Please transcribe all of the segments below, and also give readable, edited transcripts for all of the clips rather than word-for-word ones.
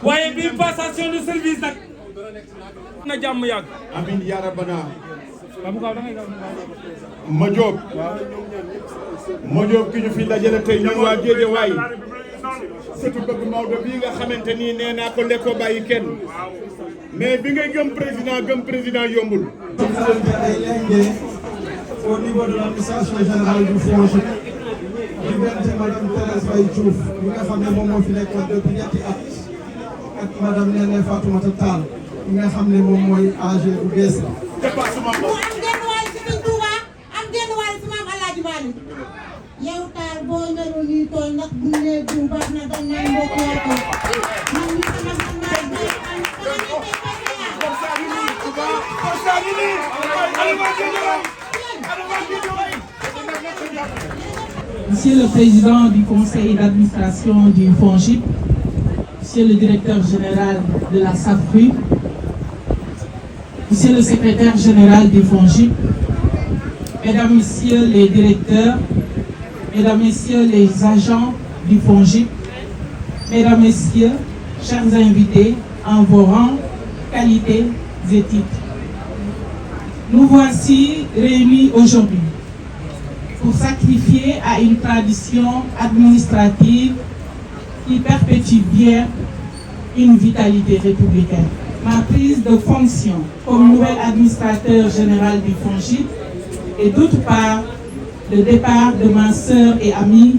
waaye bi passation de service nag na jàmm yàgg. amin ya rabbana. ma Diop ki ñu fi dajale tey ñun waa Guédiawaye surtout bëgg Maodo bii nga xamante ni nee naa ko lekkoo bàyyi kenn mais bi ngay gëm président yombul. Au niveau de l'administration générale du FONGIP, diggante madame Thérèse Faye Diouf bi nga xam ne moom moo fi nekkoon depuis ñetti at ak madame Néné Fatoumata Tall bi nga xam ne moom mooy AG bu bees la. département mu am genn waay si Sëñ Tuuba am genn waay si maam Alaaji Maalik yow taal boo ñëru ñuy tooñ ndax bu ñu nee jiw baax na dañ naan mbokk yoo ko man ñu sama xam naa bay am sama nekkee Monsieur le Président du Conseil d'administration du FONGIP, Monsieur le Directeur général de la SAFRU, Monsieur le Secrétaire général du FONGIP, Mesdames, Messieurs les directeurs, Mesdames, Messieurs les agents du FONGIP, Mesdames, Messieurs, chers invités, en vos rangs, qualités et titres. Nous voici réunis aujourd'hui pour sacrifier à une tradition administrative qui perpétue bien une vitalité républicaine. Ma prise de fonction comme nouvel administrateur général du FONGIP et d'autre part le départ de ma sœur et amie,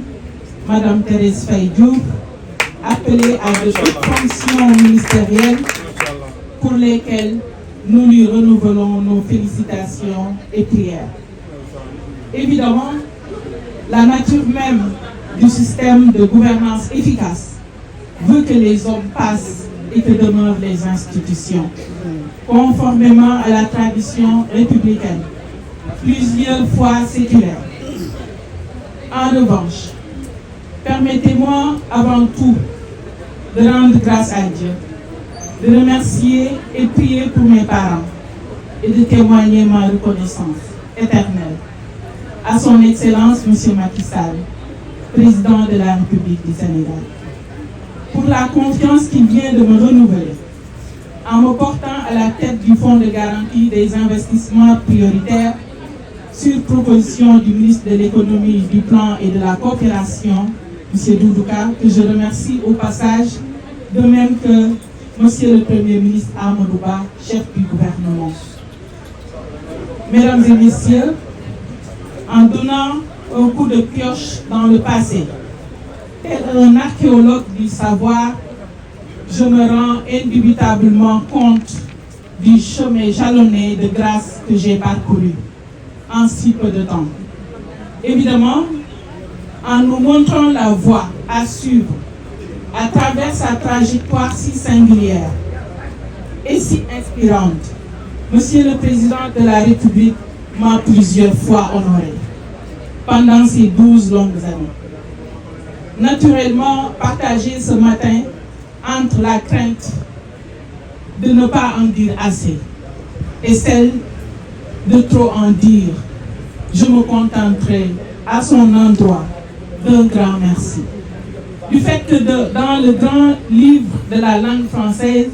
Madame Thérèse Faye Diouf, appelée à de hautes fonctions ministérielles pour lesquelles nous lui renouvelons nos félicitations et prières. Évidemment, la nature même du système de gouvernance efficace veut que les hommes passent et que demeurent les institutions, conformément à la tradition républicaine, plusieurs fois séculaire. En revanche, permettez-moi avant tout de rendre grâce à Dieu, de remercier et prier pour mes parents et de témoigner ma reconnaissance éternelle à son Excellence M. Macky Sall, Président de la République du Sénégal, pour la confiance qu'il vient de me renouveler en me portant à la tête du Fonds de garantie des investissements prioritaires sur proposition du ministre de l'Économie, du Plan et de la Coopération, M. Doudouka, que je remercie au passage, de même que Monsieur le Premier ministre Amadou Ba, chef du gouvernement. Mesdames et Messieurs, en donnant un coup de pioche dans le passé, tel un archéologue du savoir, je me rends indubitablement compte du chemin jalonné de grâce que j'ai parcouru en si peu de temps. Évidemment, en nous montrant la voie à suivre à travers sa trajectoire si singulière et si inspirante, Monsieur le Président de la République m'a plusieurs fois honoré pendant ces 12 longues années. Naturellement, partagé ce matin entre la crainte de ne pas en dire assez et celle de trop en dire, je me contenterai à son endroit d'un grand merci. Du fait que dans le grand livre de la langue française,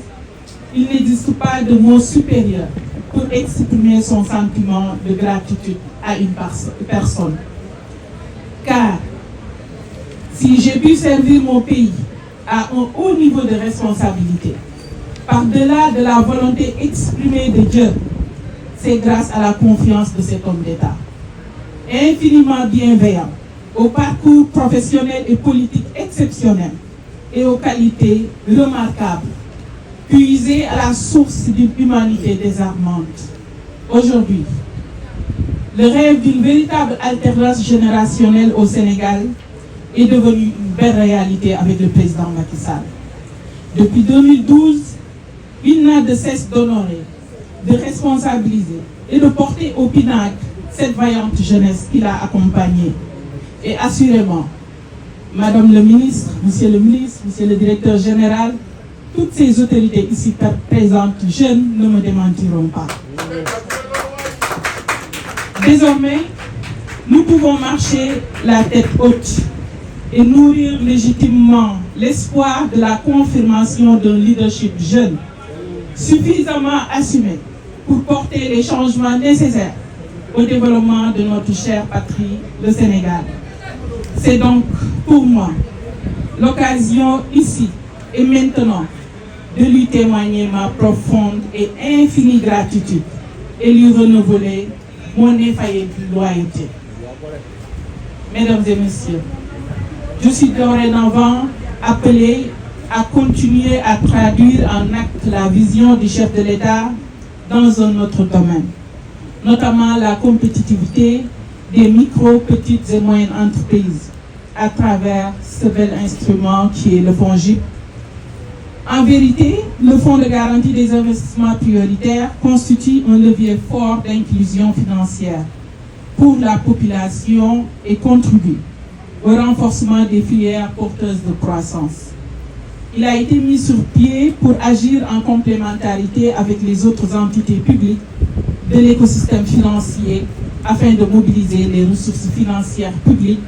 il n'existe pas de mot supérieur pour exprimer son sentiment de gratitude à une personne. Car si j'ai pu servir mon pays à un haut niveau de responsabilité, par-delà de la volonté exprimée de Dieu, c'est grâce à la confiance de cet homme d'État. Infiniment bienveillant, au parcours professionnel et politique exceptionnel et aux qualités remarquables, puisées à la source d'une humanité désarmante. Aujourd'hui, le rêve d'une véritable alternance générationnelle au Sénégal est devenu une belle réalité avec le président Macky Sall. Depuis 2012, il n'a de cesse d'honorer, de responsabiliser et de porter au pinacle cette vaillante jeunesse qu'il a accompagnée. Et assurément, Madame le ministre, Monsieur le directeur général, toutes ces autorités ici présentes, jeunes, ne me démentiront pas. Désormais, nous pouvons marcher la tête haute et nourrir légitimement l'espoir de la confirmation d'un leadership jeune, suffisamment assumé pour porter les changements nécessaires au développement de notre chère patrie, le Sénégal. C'est donc pour moi l'occasion ici et maintenant de lui témoigner ma profonde et infinie gratitude et lui renouveler mon infaillible loyauté. Mesdames et messieurs, je suis dorénavant appelé à continuer à traduire en acte la vision du chef de l'État dans un autre domaine, notamment la compétitivité des micro, petites et moyennes entreprises à travers ce bel instrument qui est le FONGIP. En vérité, le Fonds de garantie des investissements prioritaires constitue un levier fort d'inclusion financière pour la population et contribue au renforcement des filières porteuses de croissance. Il a été mis sur pied pour agir en complémentarité avec les autres entités publiques de l'écosystème financier afin de mobiliser les ressources financières publiques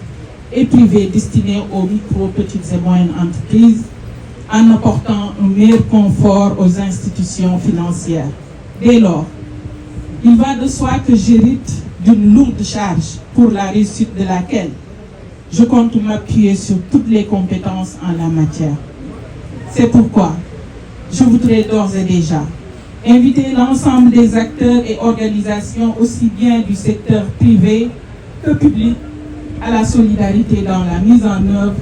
et privées destinées aux micro, petites et moyennes entreprises en apportant un meilleur confort aux institutions financières. Dès lors, il va de soi que j'hérite d'une lourde charge pour la réussite de laquelle je compte m'appuyer sur toutes les compétences en la matière. C'est pourquoi je voudrais d'ores et déjà inviter l'ensemble des acteurs et organisations aussi bien du secteur privé que public à la solidarité dans la mise en œuvre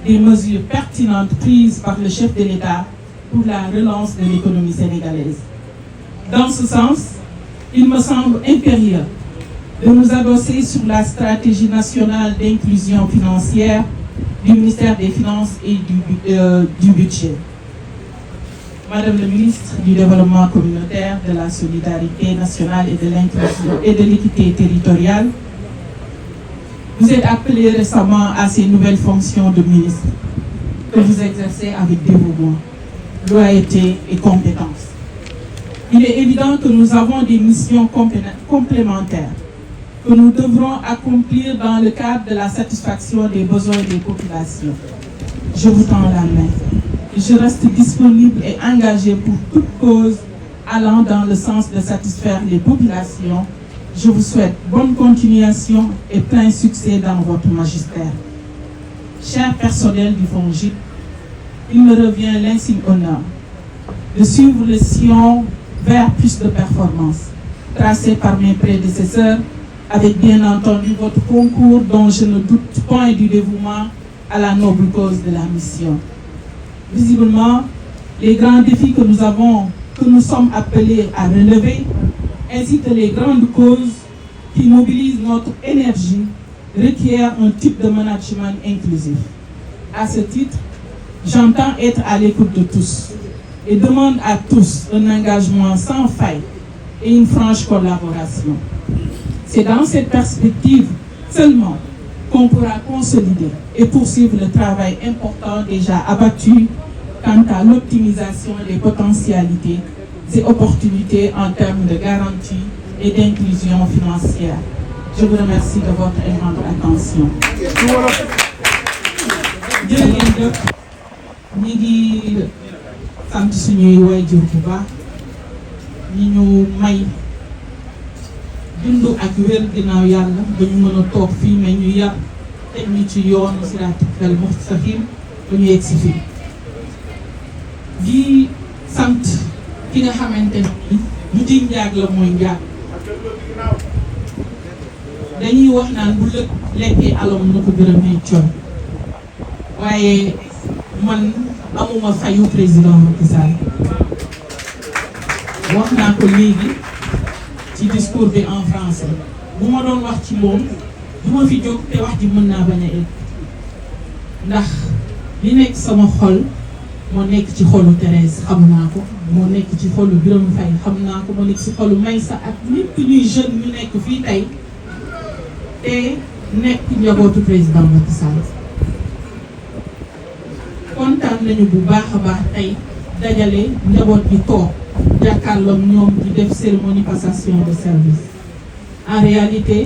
des mesures pertinentes prises par le chef de l'État pour la relance de l'économie sénégalaise. Dans ce sens, il me semble impérieux de nous adosser sur la stratégie nationale d'inclusion financière du ministère des Finances et du Budget. Madame le ministre du Développement communautaire, de la solidarité nationale et de l'inclusion et de l'équité territoriale, vous êtes appelé récemment à ces nouvelles fonctions de ministre que vous exercez avec dévouement, loyauté et compétence. Il est évident que nous avons des missions complémentaires que nous devrons accomplir dans le cadre de la satisfaction des besoins des populations. Je vous tends la main. Je reste disponible et engagé pour toute cause allant dans le sens de satisfaire les populations. Je vous souhaite bonne continuation et plein succès dans votre magistère. Cher personnel du FONGIP, il me revient l'insigne honneur de suivre le sillon vers plus de performance tracé par mes prédécesseurs avec bien entendu votre concours dont je ne doute point du dévouement à la noble cause de la mission. Visiblement, les grands défis que nous sommes appelés à relever, ainsi que les grandes causes qui mobilisent notre énergie, requièrent un type de management inclusif. À ce titre, j'entends être à l'écoute de tous et demande à tous un engagement sans faille et une franche collaboration. C'est dans cette perspective seulement qu'on pourra consolider et poursuivre le travail important déjà abattu quant à l'optimisation des potentialités et opportunités en termes de garantie et d'inclusion financière. Je vous remercie de votre aimante attention. jërë ngeen jëf ñi ngi sant suñuy waajur bu baax ñi ñu may dund ak wér ginnaaw yàlla ba ñu mën a toog fii mais ñu yar teg ñu ci yoonu siraatal mustaqiim ba ñu yegg si fii di sant ki nga xamante ni lu di njaag la mooy njaag dañuy wax naan bu lëkk lekkee alom na ko gërëmee coon waaye man amuma fayu président Macky Sall wax naa ko léegi ci discours bi en français bu ma doon wax ci moom du ma fi jóg te wax ji mën naa bañ a egg ndax li nekk sama xol moo nekk ci xolu Thérèse xam naa ko moo nekk ci xolu Birame Faye xam naa ko moo nekk ci xolu Maysa ak ñépp ñuy jeune ñu nekk fii tey te nekk njabootu président Macky Sall kontaan nañu bu baax a baax tey dajale njaboot bi toog jàkkaarloog ñoom di def cérémonie passation de service. En réalité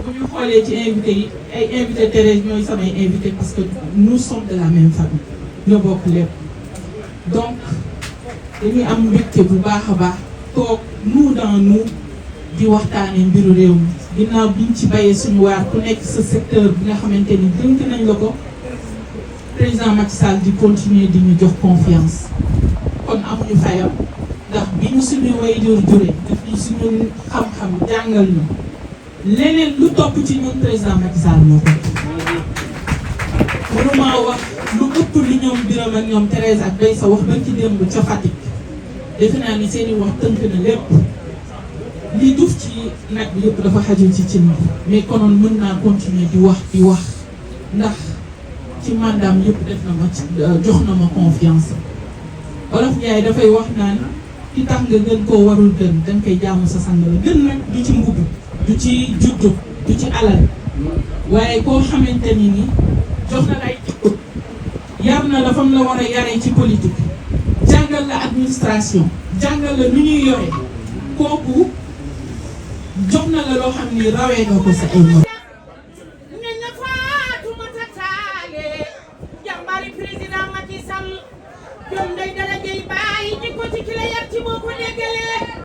bu ñu xoolee ci invité yi ay invité Thérèse ñooy samay invité parce que nous sommes de la même famille ñoo bokk lépp donc dañuy am mbégte bu baax a baax toog nous dans nous di waxtaanee mbiru réew mi ginnaaw biñ ci bayee suñu waar ku nekk sa secteur bi nga xamante ni dénk nañ la ko président Macky Sall di continuer di ñu jox confiance kon amuñu fayam ndax bi ñu suñu waajur juree def ñu suñu xam-xam jàngal ñu leneen lu topp ci ñun président Macky Sall moo ko mënuma wax lu ëpp li ñoom Birame ak ñoom Thérèse ak Baysa wax ba ci démb ca Fatick defe naa ni seeni wax tënk na lépp li duuf ci nag bi yëpp dafa xajul ci cin mais konoon mën naa continuer di wax ndax ci mandaam yëpp def na ma ci jox na ma confiance Wolof Njaay dafay wax naan ki tax nga gën koo warul gën danga koy jaamu sa sang la gën nag du ci mbubb du ci juddu du ci alal waaye koo xamante ni jox na lay jikko yar na la fam la war a yaree ci politique jàngal la administration jàngal la nu ñuy yore kooku jox na la loo xam ni rawee nga ko sa ay